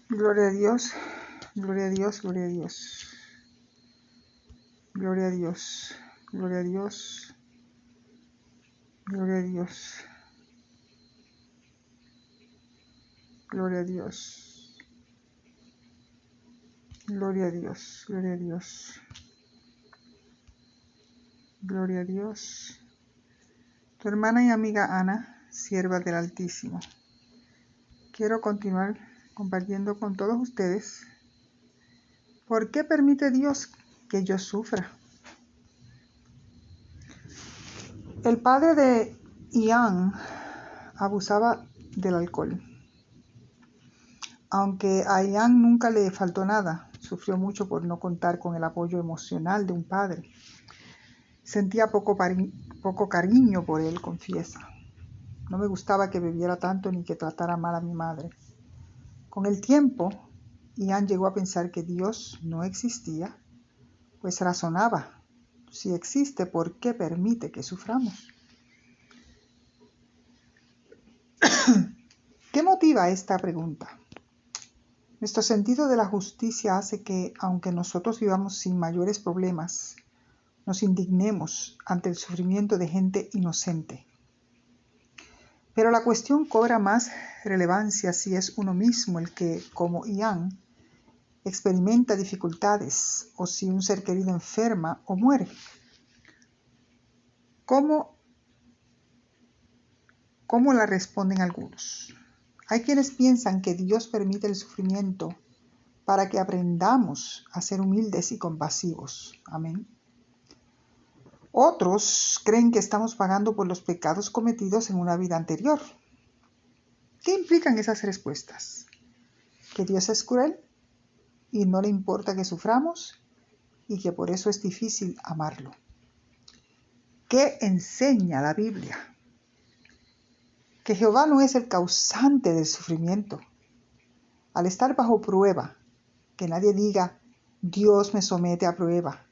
Gloria a Dios, gloria a Dios, gloria a Dios, gloria a Dios, gloria a Dios, gloria a Dios, gloria a Dios, gloria a Dios, gloria a Dios, gloria a Dios. Tu hermana y amiga Ana, sierva del Altísimo. Quiero continuar compartiendo con todos ustedes por qué permite Dios que yo sufra. El padre de Ian abusaba del alcohol. Aunque a Ian nunca le faltó nada, sufrió mucho por no contar con el apoyo emocional de un padre. Sentía poco cariño por él, confiesa. No me gustaba que bebiera tanto ni que tratara mal a mi madre. Con el tiempo, Ian llegó a pensar que Dios no existía, pues razonaba: si existe, ¿por qué permite que suframos? ¿Qué motiva esta pregunta? Nuestro sentido de la justicia hace que, aunque nosotros vivamos sin mayores problemas, nos indignemos ante el sufrimiento de gente inocente. Pero la cuestión cobra más relevancia si es uno mismo el que, como Ian, experimenta dificultades o si un ser querido enferma o muere. ¿Cómo la responden algunos? Hay quienes piensan que Dios permite el sufrimiento para que aprendamos a ser humildes y compasivos. Amén. Otros creen que estamos pagando por los pecados cometidos en una vida anterior. ¿Qué implican esas respuestas? ¿Que Dios es cruel y no le importa que suframos y que por eso es difícil amarlo? ¿Qué enseña la Biblia? Que Jehová no es el causante del sufrimiento. Al estar bajo prueba, que nadie diga: Dios me somete a prueba,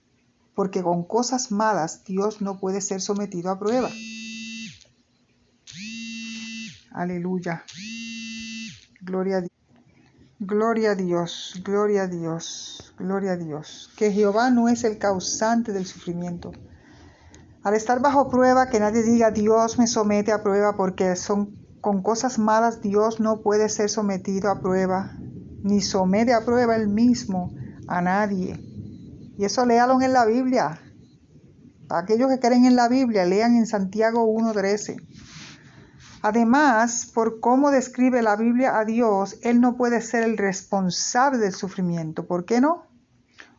porque con cosas malas Dios no puede ser sometido a prueba. Aleluya. Gloria a Dios. Gloria a Dios, gloria a Dios, gloria a Dios. Que Jehová no es el causante del sufrimiento. Al estar bajo prueba, que nadie diga: Dios me somete a prueba, porque con cosas malas Dios no puede ser sometido a prueba, ni somete a prueba él mismo a nadie. Y eso léalo en la Biblia. Para aquellos que creen en la Biblia, lean en Santiago 1:13. Además, por cómo describe la Biblia a Dios, Él no puede ser el responsable del sufrimiento. ¿Por qué no?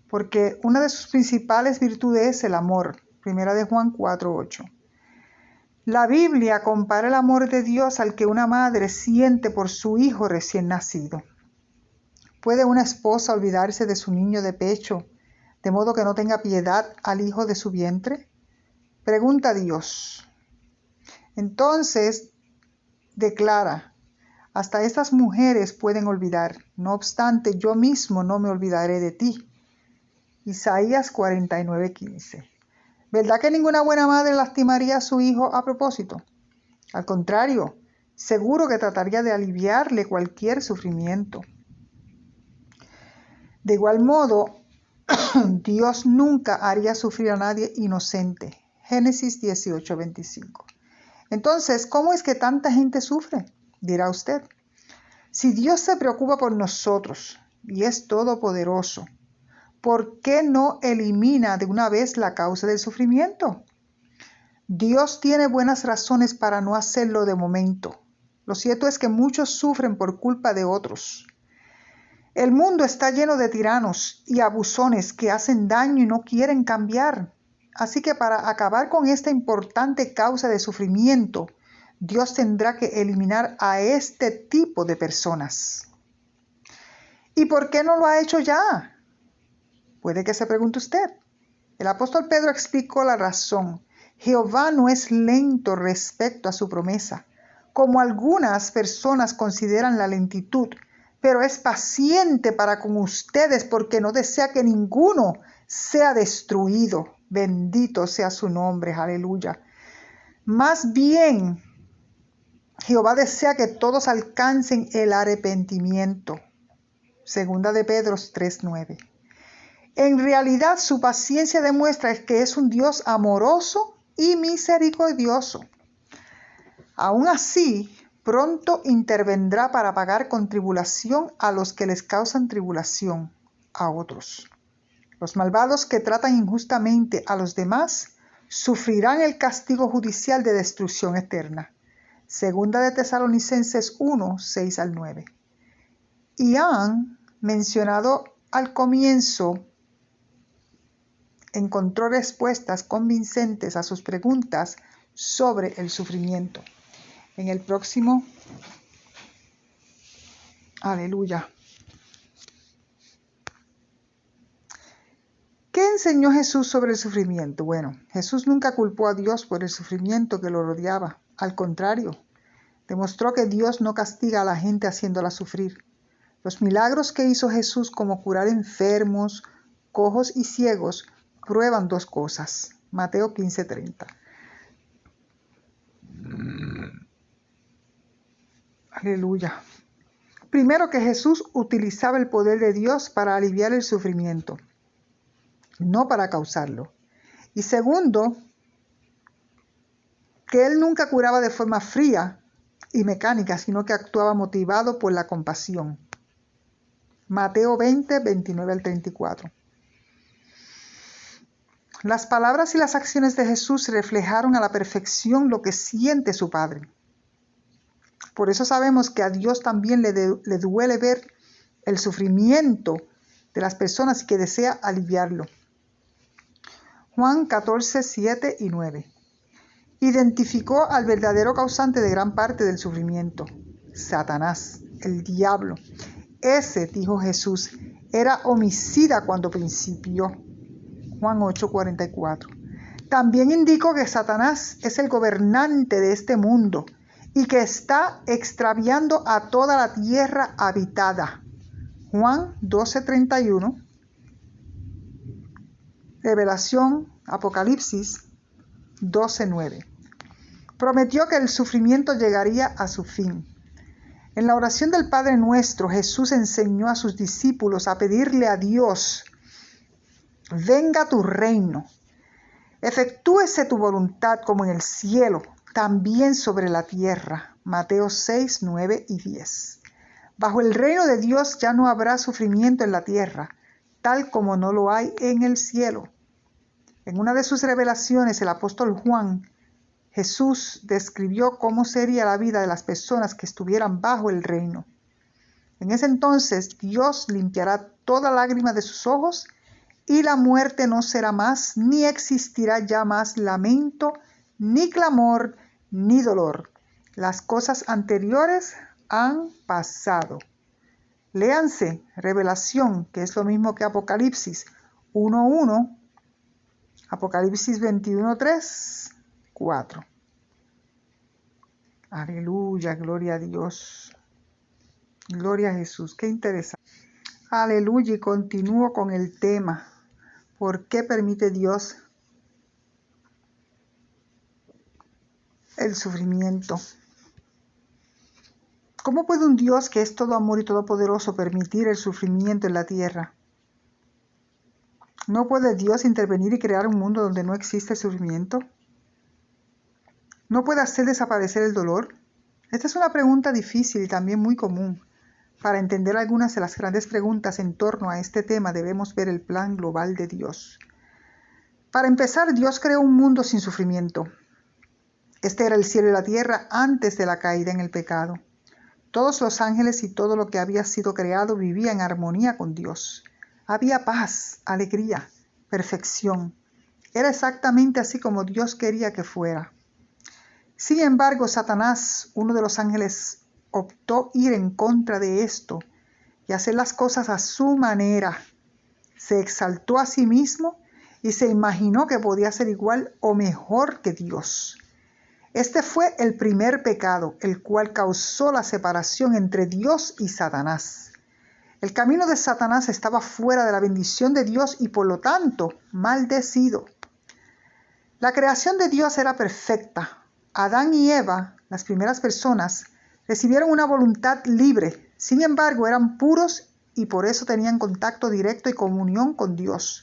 Porque una de sus principales virtudes es el amor. Primera de Juan 4:8. La Biblia compara el amor de Dios al que una madre siente por su hijo recién nacido. ¿Puede una esposa olvidarse de su niño de pecho, de modo que no tenga piedad al hijo de su vientre? Pregunta Dios. Entonces declara: hasta estas mujeres pueden olvidar, no obstante yo mismo no me olvidaré de ti. Isaías 49:15. ¿Verdad que ninguna buena madre lastimaría a su hijo a propósito? Al contrario, seguro que trataría de aliviarle cualquier sufrimiento. De igual modo, Dios nunca haría sufrir a nadie inocente. Génesis 18:25. Entonces, ¿cómo es que tanta gente sufre? Dirá usted. Si Dios se preocupa por nosotros y es todopoderoso, ¿por qué no elimina de una vez la causa del sufrimiento? Dios tiene buenas razones para no hacerlo de momento. Lo cierto es que muchos sufren por culpa de otros. El mundo está lleno de tiranos y abusones que hacen daño y no quieren cambiar. Así que para acabar con esta importante causa de sufrimiento, Dios tendrá que eliminar a este tipo de personas. ¿Y por qué no lo ha hecho ya? Puede que se pregunte usted. El apóstol Pedro explicó la razón. Jehová no es lento respecto a su promesa, como algunas personas consideran la lentitud, pero es paciente para con ustedes, porque no desea que ninguno sea destruido. Bendito sea su nombre, aleluya. Más bien, Jehová desea que todos alcancen el arrepentimiento. Segunda de Pedro 3:9. En realidad su paciencia demuestra que es un Dios amoroso y misericordioso. Aún así, pronto intervendrá para pagar con tribulación a los que les causan tribulación, a otros. Los malvados que tratan injustamente a los demás sufrirán el castigo judicial de destrucción eterna. Segunda de Tesalonicenses 1, 6 al 9. Y han mencionado al comienzo, encontró respuestas convincentes a sus preguntas sobre el sufrimiento. En el próximo, aleluya. ¿Qué enseñó Jesús sobre el sufrimiento? Bueno, Jesús nunca culpó a Dios por el sufrimiento que lo rodeaba. Al contrario, demostró que Dios no castiga a la gente haciéndola sufrir. Los milagros que hizo Jesús, como curar enfermos, cojos y ciegos, prueban dos cosas. Mateo 15:30. Aleluya. Primero, que Jesús utilizaba el poder de Dios para aliviar el sufrimiento, no para causarlo. Y segundo, que Él nunca curaba de forma fría y mecánica, sino que actuaba motivado por la compasión. Mateo 20, 29 al 34. Las palabras y las acciones de Jesús reflejaron a la perfección lo que siente su Padre. Por eso sabemos que a Dios también le duele ver el sufrimiento de las personas y que desea aliviarlo. Juan 14, 7 y 9. Identificó al verdadero causante de gran parte del sufrimiento, Satanás, el diablo. Ese, dijo Jesús, era homicida cuando principió. Juan 8:44. También indicó que Satanás es el gobernante de este mundo y que está extraviando a toda la tierra habitada. Juan 12:31. Revelación, Apocalipsis 12:9. Prometió que el sufrimiento llegaría a su fin. En la oración del Padre Nuestro, Jesús enseñó a sus discípulos a pedirle a Dios: venga tu reino, efectúese tu voluntad como en el cielo, también sobre la tierra. Mateo 6, 9 y 10. Bajo el reino de Dios ya no habrá sufrimiento en la tierra, tal como no lo hay en el cielo. En una de sus revelaciones, el apóstol Juan, Jesús describió cómo sería la vida de las personas que estuvieran bajo el reino. En ese entonces, Dios limpiará toda lágrima de sus ojos y la muerte no será más, ni existirá ya más lamento, ni clamor, ni dolor. Las cosas anteriores han pasado. Léanse Revelación, que es lo mismo que Apocalipsis 1:1, Apocalipsis 21:3, 4. Aleluya, gloria a Dios. Gloria a Jesús, qué interesante. Aleluya, y continúo con el tema. ¿Por qué permite Dios el sufrimiento? ¿Cómo puede un Dios que es todo amor y todopoderoso permitir el sufrimiento en la tierra? ¿No puede Dios intervenir y crear un mundo donde no existe sufrimiento? ¿No puede hacer desaparecer el dolor? Esta es una pregunta difícil y también muy común. Para entender algunas de las grandes preguntas en torno a este tema debemos ver el plan global de Dios. Para empezar, Dios creó un mundo sin sufrimiento. Este era el cielo y la tierra antes de la caída en el pecado. Todos los ángeles y todo lo que había sido creado vivía en armonía con Dios. Había paz, alegría, perfección. Era exactamente así como Dios quería que fuera. Sin embargo, Satanás, uno de los ángeles, optó ir en contra de esto y hacer las cosas a su manera. Se exaltó a sí mismo y se imaginó que podía ser igual o mejor que Dios. Este fue el primer pecado, el cual causó la separación entre Dios y Satanás. El camino de Satanás estaba fuera de la bendición de Dios y por lo tanto maldecido. La creación de Dios era perfecta. Adán y Eva, las primeras personas, recibieron una voluntad libre. Sin embargo, eran puros y por eso tenían contacto directo y comunión con Dios.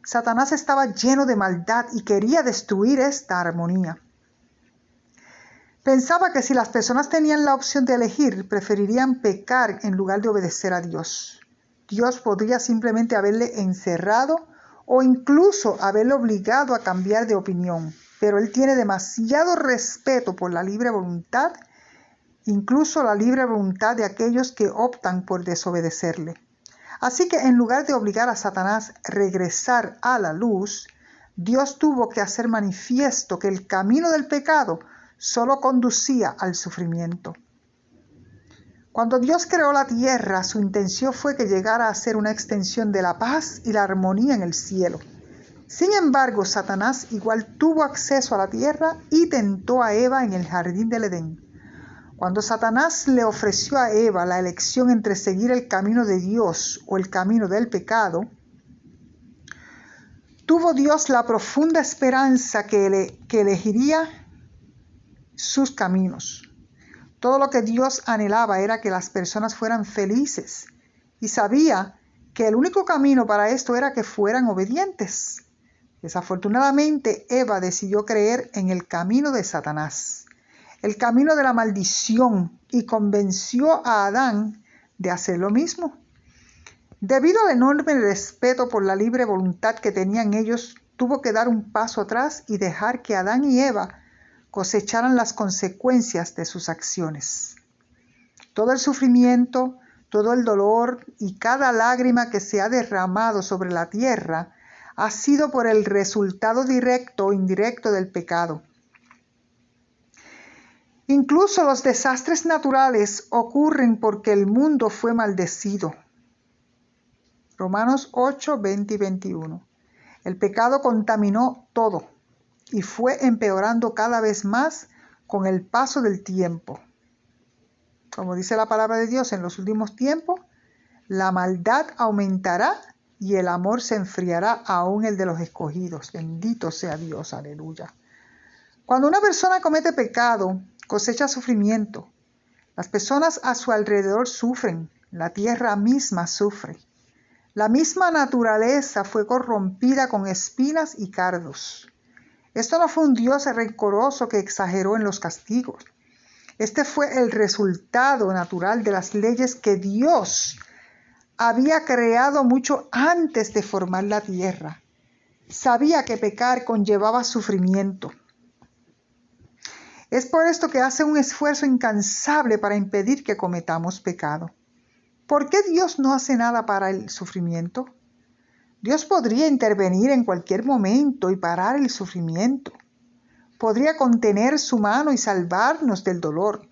Satanás estaba lleno de maldad y quería destruir esta armonía. Pensaba que si las personas tenían la opción de elegir, preferirían pecar en lugar de obedecer a Dios. Dios podría simplemente haberle encerrado o incluso haberle obligado a cambiar de opinión, pero Él tiene demasiado respeto por la libre voluntad, incluso la libre voluntad de aquellos que optan por desobedecerle. Así que en lugar de obligar a Satanás a regresar a la luz, Dios tuvo que hacer manifiesto que el camino del pecado solo conducía al sufrimiento. Cuando Dios creó la tierra, su intención fue que llegara a ser una extensión de la paz y la armonía en el cielo. Sin embargo, Satanás igual tuvo acceso a la tierra y tentó a Eva en el jardín del Edén. Cuando Satanás le ofreció a Eva la elección entre seguir el camino de Dios o el camino del pecado, tuvo Dios la profunda esperanza que elegiría sus caminos. Todo lo que Dios anhelaba era que las personas fueran felices y sabía que el único camino para esto era que fueran obedientes. Desafortunadamente, Eva decidió creer en el camino de Satanás, el camino de la maldición, y convenció a Adán de hacer lo mismo. Debido al enorme respeto por la libre voluntad que tenían ellos, tuvo que dar un paso atrás y dejar que Adán y Eva cosecharan las consecuencias de sus acciones. Todo el sufrimiento, todo el dolor y cada lágrima que se ha derramado sobre la tierra ha sido por el resultado directo o indirecto del pecado. Incluso los desastres naturales ocurren porque el mundo fue maldecido. Romanos 8, 20 y 21. El pecado contaminó todo y fue empeorando cada vez más con el paso del tiempo. Como dice la palabra de Dios, en los últimos tiempos, la maldad aumentará y el amor se enfriará, aún el de los escogidos. Bendito sea Dios, aleluya. Cuando una persona comete pecado, cosecha sufrimiento. Las personas a su alrededor sufren, la tierra misma sufre. La misma naturaleza fue corrompida con espinas y cardos. Esto no fue un Dios rencoroso que exageró en los castigos. Este fue el resultado natural de las leyes que Dios había creado mucho antes de formar la tierra. Sabía que pecar conllevaba sufrimiento. Es por esto que hace un esfuerzo incansable para impedir que cometamos pecado. ¿Por qué Dios no hace nada para el sufrimiento? Dios podría intervenir en cualquier momento y parar el sufrimiento. Podría contener su mano y salvarnos del dolor.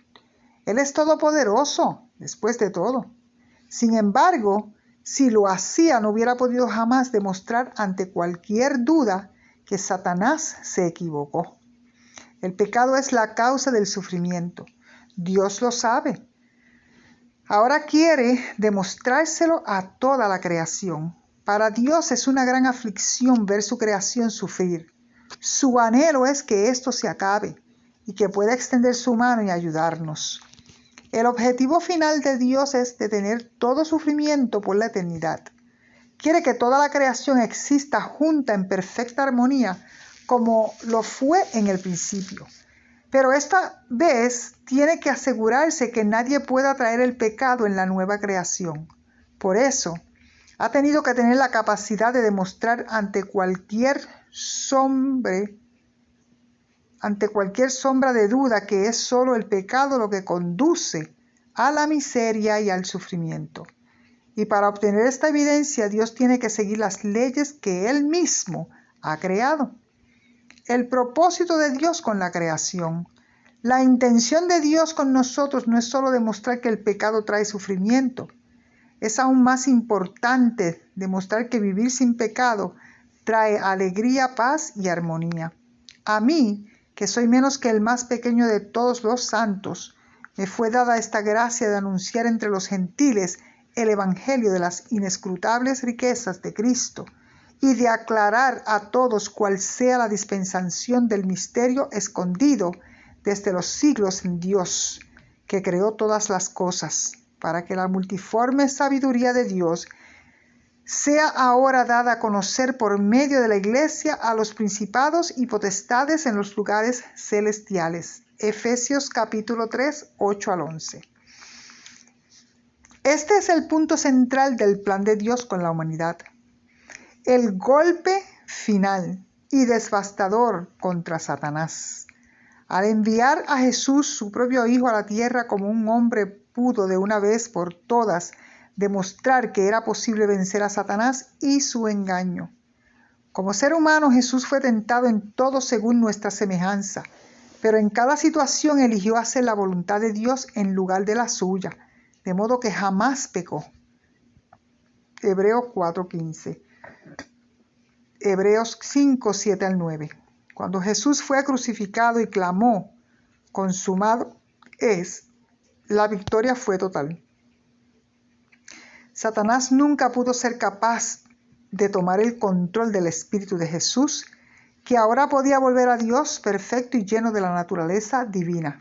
Él es todopoderoso, después de todo. Sin embargo, si lo hacía, no hubiera podido jamás demostrar ante cualquier duda que Satanás se equivocó. El pecado es la causa del sufrimiento. Dios lo sabe. Ahora quiere demostrárselo a toda la creación. Para Dios es una gran aflicción ver su creación sufrir. Su anhelo es que esto se acabe y que pueda extender su mano y ayudarnos. El objetivo final de Dios es detener todo sufrimiento por la eternidad. Quiere que toda la creación exista junta en perfecta armonía como lo fue en el principio. Pero esta vez tiene que asegurarse que nadie pueda traer el pecado en la nueva creación. Por eso, ha tenido que tener la capacidad de demostrar ante cualquier sombra de duda que es solo el pecado lo que conduce a la miseria y al sufrimiento. Y para obtener esta evidencia, Dios tiene que seguir las leyes que Él mismo ha creado. El propósito de Dios con la creación. La intención de Dios con nosotros no es solo demostrar que el pecado trae sufrimiento. Es aún más importante demostrar que vivir sin pecado trae alegría, paz y armonía. A mí, que soy menos que el más pequeño de todos los santos, me fue dada esta gracia de anunciar entre los gentiles el evangelio de las inescrutables riquezas de Cristo y de aclarar a todos cuál sea la dispensación del misterio escondido desde los siglos en Dios, que creó todas las cosas. para que la multiforme sabiduría de Dios sea ahora dada a conocer por medio de la Iglesia a los principados y potestades en los lugares celestiales. Efesios capítulo 3, 8 al 11. Este es el punto central del plan de Dios con la humanidad. El golpe final y devastador contra Satanás. Al enviar a Jesús, su propio Hijo, a la tierra como un hombre, pudo de una vez por todas demostrar que era posible vencer a Satanás y su engaño. Como ser humano, Jesús fue tentado en todo según nuestra semejanza, pero en cada situación eligió hacer la voluntad de Dios en lugar de la suya, de modo que jamás pecó. Hebreos 4:15. Hebreos 5, 7 al 9. Cuando Jesús fue crucificado y clamó, consumado es, la victoria fue total. Satanás nunca pudo ser capaz de tomar el control del Espíritu de Jesús, que ahora podía volver a Dios perfecto y lleno de la naturaleza divina.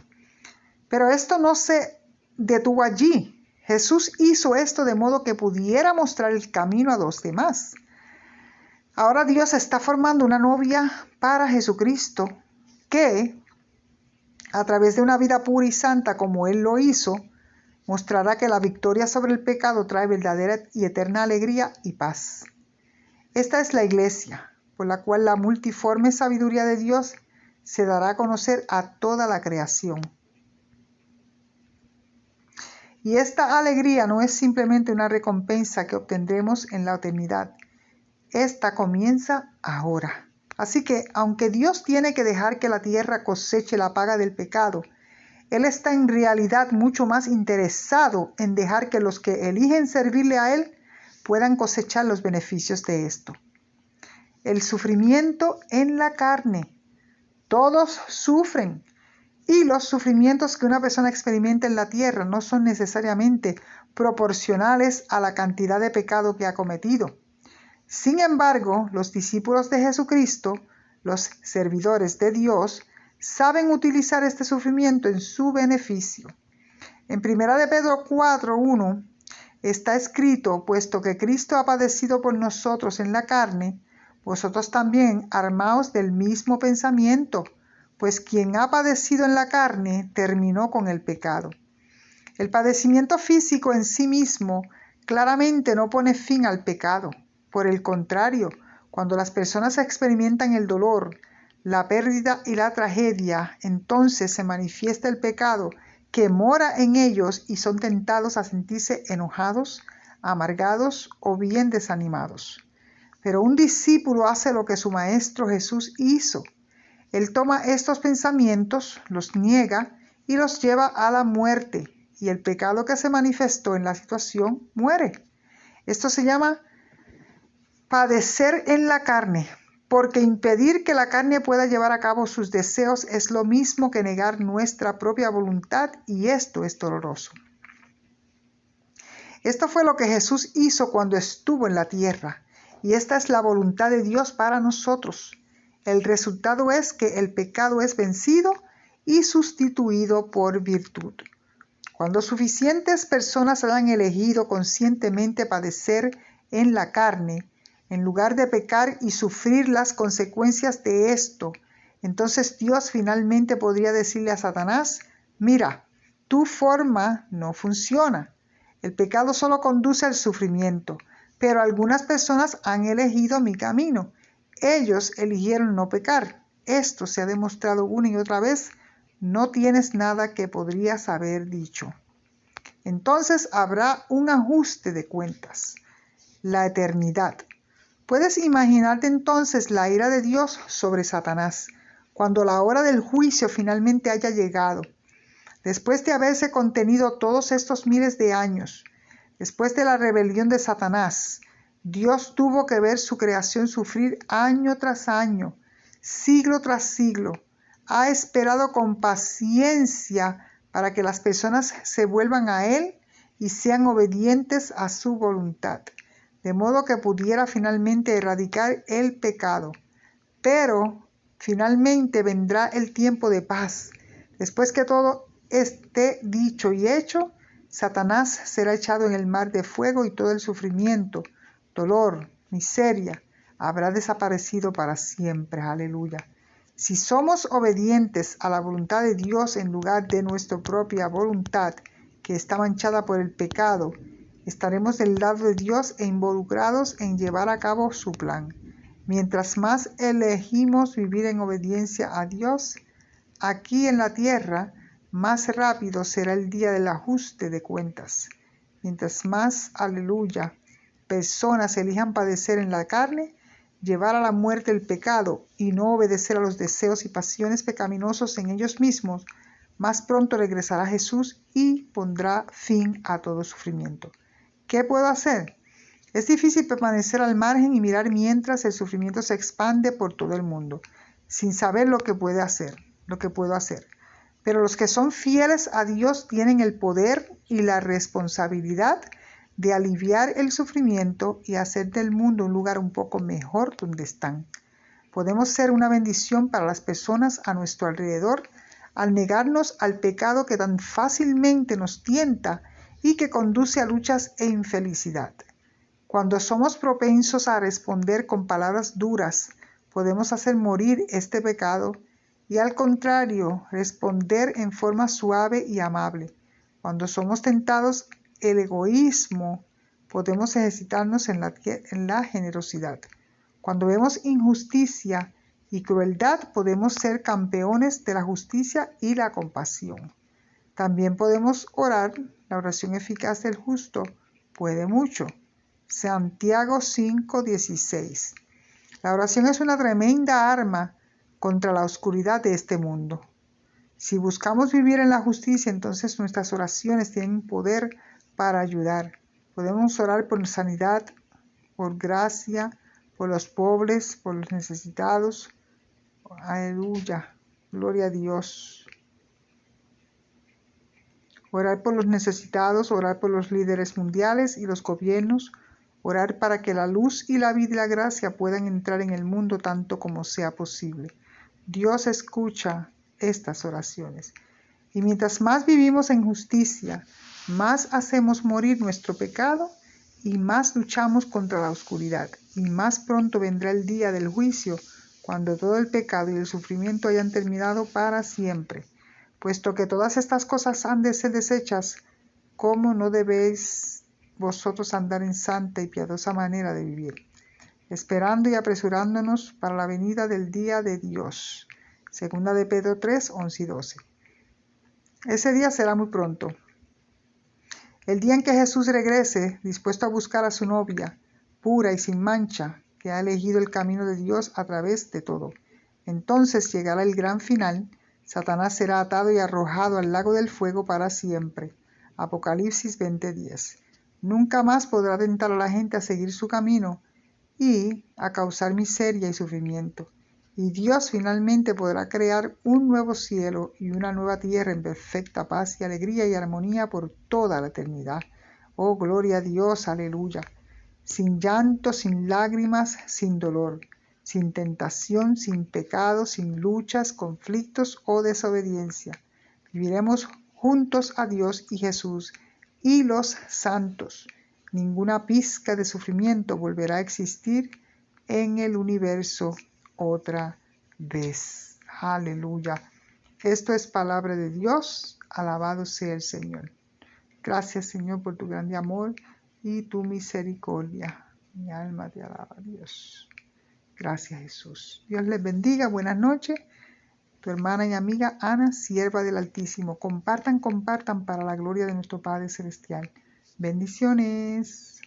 Pero esto no se detuvo allí. Jesús hizo esto de modo que pudiera mostrar el camino a los demás. Ahora Dios está formando una novia para Jesucristo que, a través de una vida pura y santa como Él lo hizo, mostrará que la victoria sobre el pecado trae verdadera y eterna alegría y paz. Esta es la iglesia, por la cual la multiforme sabiduría de Dios se dará a conocer a toda la creación. Y esta alegría no es simplemente una recompensa que obtendremos en la eternidad. Esta comienza ahora. Así que, aunque Dios tiene que dejar que la tierra coseche la paga del pecado, Él está en realidad mucho más interesado en dejar que los que eligen servirle a Él puedan cosechar los beneficios de esto. El sufrimiento en la carne. Todos sufren. Y los sufrimientos que una persona experimenta en la tierra no son necesariamente proporcionales a la cantidad de pecado que ha cometido. Sin embargo, los discípulos de Jesucristo, los servidores de Dios, saben utilizar este sufrimiento en su beneficio. En 1 de Pedro 4:1 está escrito: puesto que Cristo ha padecido por nosotros en la carne, vosotros también armaos del mismo pensamiento, pues quien ha padecido en la carne terminó con el pecado. El padecimiento físico en sí mismo claramente no pone fin al pecado. Por el contrario, cuando las personas experimentan el dolor, la pérdida y la tragedia, entonces se manifiesta el pecado que mora en ellos y son tentados a sentirse enojados, amargados o bien desanimados. Pero un discípulo hace lo que su maestro Jesús hizo. Él toma estos pensamientos, los niega y los lleva a la muerte, y el pecado que se manifestó en la situación muere. Esto se llama padecer en la carne, porque impedir que la carne pueda llevar a cabo sus deseos es lo mismo que negar nuestra propia voluntad, y esto es doloroso. Esto fue lo que Jesús hizo cuando estuvo en la tierra, y esta es la voluntad de Dios para nosotros. El resultado es que el pecado es vencido y sustituido por virtud. Cuando suficientes personas hayan elegido conscientemente padecer en la carne, en lugar de pecar y sufrir las consecuencias de esto, entonces Dios finalmente podría decirle a Satanás: mira, tu forma no funciona. El pecado solo conduce al sufrimiento, pero algunas personas han elegido mi camino. Ellos eligieron no pecar. Esto se ha demostrado una y otra vez. No tienes nada que podrías haber dicho. Entonces habrá un ajuste de cuentas. La eternidad. Puedes imaginarte entonces la ira de Dios sobre Satanás, cuando la hora del juicio finalmente haya llegado. Después de haberse contenido todos estos miles de años, después de la rebelión de Satanás, Dios tuvo que ver su creación sufrir año tras año, siglo tras siglo. Ha esperado con paciencia para que las personas se vuelvan a Él y sean obedientes a su voluntad, de modo que pudiera finalmente erradicar el pecado. Pero finalmente vendrá el tiempo de paz. Después que todo esté dicho y hecho, Satanás será echado en el mar de fuego y todo el sufrimiento, dolor, miseria habrá desaparecido para siempre. Aleluya. Si somos obedientes a la voluntad de Dios en lugar de nuestra propia voluntad, que está manchada por el pecado, estaremos del lado de Dios e involucrados en llevar a cabo su plan. Mientras más elegimos vivir en obediencia a Dios, aquí en la tierra, más rápido será el día del ajuste de cuentas. Mientras más, aleluya, personas elijan padecer en la carne, llevar a la muerte el pecado y no obedecer a los deseos y pasiones pecaminosos en ellos mismos, más pronto regresará Jesús y pondrá fin a todo sufrimiento. ¿Qué puedo hacer? Es difícil permanecer al margen y mirar mientras el sufrimiento se expande por todo el mundo, sin saber lo que puedo hacer. Pero los que son fieles a Dios tienen el poder y la responsabilidad de aliviar el sufrimiento y hacer del mundo un lugar un poco mejor donde están. Podemos ser una bendición para las personas a nuestro alrededor al negarnos al pecado que tan fácilmente nos tienta y que conduce a luchas e infelicidad. Cuando somos propensos a responder con palabras duras, podemos hacer morir este pecado y al contrario, responder en forma suave y amable. Cuando somos tentados el egoísmo, podemos ejercitarnos en la generosidad. Cuando vemos injusticia y crueldad, podemos ser campeones de la justicia y la compasión. También podemos orar. La oración eficaz del justo puede mucho. Santiago 5:16. La oración es una tremenda arma contra la oscuridad de este mundo. Si buscamos vivir en la justicia, entonces nuestras oraciones tienen poder para ayudar. Podemos orar por sanidad, por gracia, por los pobres, por los necesitados. Aleluya, gloria a Dios. Orar por los necesitados, orar por los líderes mundiales y los gobiernos, orar para que la luz y la vida y la gracia puedan entrar en el mundo tanto como sea posible. Dios escucha estas oraciones. Y mientras más vivimos en justicia, más hacemos morir nuestro pecado y más luchamos contra la oscuridad. Y más pronto vendrá el día del juicio, cuando todo el pecado y el sufrimiento hayan terminado para siempre. Puesto que todas estas cosas han de ser deshechas, ¿cómo no debéis vosotros andar en santa y piadosa manera de vivir, esperando y apresurándonos para la venida del día de Dios? Segunda de Pedro 3, 11 y 12. Ese día será muy pronto. El día en que Jesús regrese, dispuesto a buscar a su novia, pura y sin mancha, que ha elegido el camino de Dios a través de todo. Entonces llegará el gran final. Satanás será atado y arrojado al lago del fuego para siempre. Apocalipsis 20:10. Nunca más podrá tentar a la gente a seguir su camino y a causar miseria y sufrimiento. Y Dios finalmente podrá crear un nuevo cielo y una nueva tierra en perfecta paz y alegría y armonía por toda la eternidad. Oh, gloria a Dios, aleluya. Sin llanto, sin lágrimas, sin dolor, sin tentación, sin pecado, sin luchas, conflictos o desobediencia. Viviremos juntos a Dios y Jesús y los santos. Ninguna pizca de sufrimiento volverá a existir en el universo otra vez. Aleluya. Esto es palabra de Dios. Alabado sea el Señor. Gracias, Señor, por tu grande amor y tu misericordia. Mi alma te alaba, Dios. Gracias, Jesús. Dios les bendiga. Buenas noches. Tu hermana y amiga Ana, sierva del Altísimo. Compartan para la gloria de nuestro Padre Celestial. Bendiciones.